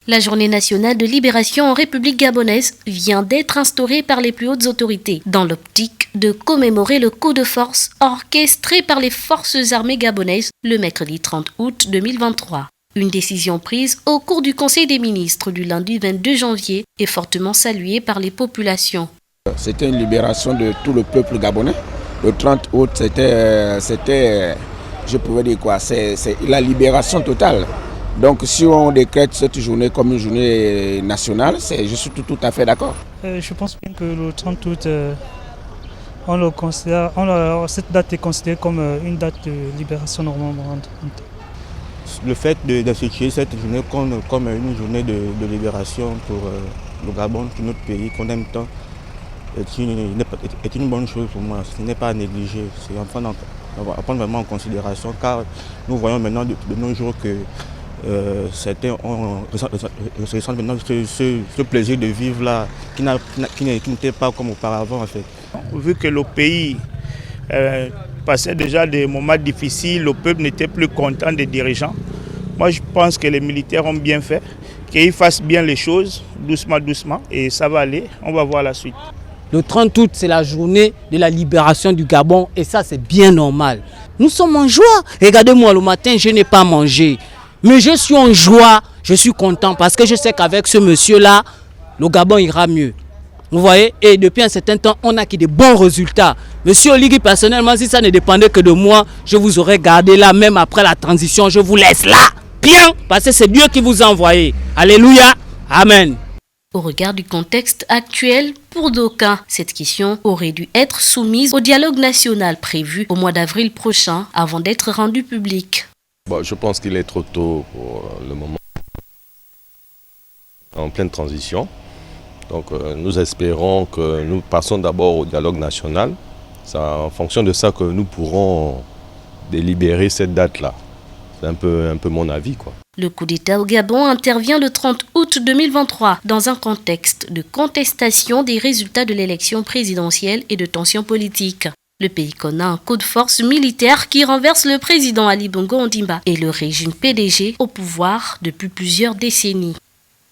La journée nationale de libération en République gabonaise vient d'être instaurée par les plus hautes autorités dans l'optique de commémorer le coup de force orchestré par les forces armées gabonaises le mercredi 30 août 2023. Une décision prise au cours du Conseil des ministres du lundi 22 janvier est fortement saluée par les populations. C'était une libération de tout le peuple gabonais. Le 30 août, c'était je pouvais dire quoi, c'est la libération totale. Donc si on décrète cette journée comme une journée nationale, je suis tout à fait d'accord. Je pense bien que le 30 août, cette date est considérée comme une date de libération normalement. Le fait d'instituer cette journée comme une journée de libération pour le Gabon, pour notre pays qu'on aime tant, est une bonne chose pour moi. Ce n'est pas à négliger, c'est à prendre vraiment en considération, car nous voyons maintenant de nos jours que certains ressentent maintenant ce plaisir de vivre là, qui n'était pas comme auparavant en fait. Vu que le pays passait déjà des moments difficiles, le peuple n'était plus content des dirigeants. Moi je pense que les militaires ont bien fait, qu'ils fassent bien les choses, doucement, et ça va aller, on va voir la suite. Le 30 août, c'est la journée de la libération du Gabon et ça, c'est bien normal. Nous sommes en joie. Regardez-moi, le matin, je n'ai pas mangé. Mais je suis en joie, je suis content parce que je sais qu'avec ce monsieur-là, le Gabon ira mieux. Vous voyez? Et depuis un certain temps, on a des bons résultats. Monsieur Oligui, personnellement, si ça ne dépendait que de moi, je vous aurais gardé là, même après la transition, je vous laisse là. Bien, parce que c'est Dieu qui vous a envoyé. Alléluia, amen. Au regard du contexte actuel, pour d'aucuns, cette question aurait dû être soumise au dialogue national prévu au mois d'avril prochain avant d'être rendue publique. Bon, je pense qu'il est trop tôt pour le moment. En pleine transition. Donc nous espérons que nous passons d'abord au dialogue national. C'est en fonction de ça que nous pourrons délibérer cette date-là. C'est un peu mon avis, quoi. Le coup d'État au Gabon intervient le 30 août 2023 dans un contexte de contestation des résultats de l'élection présidentielle et de tensions politiques. Le pays connaît un coup de force militaire qui renverse le président Ali Bongo Ondimba et le régime PDG au pouvoir depuis plusieurs décennies.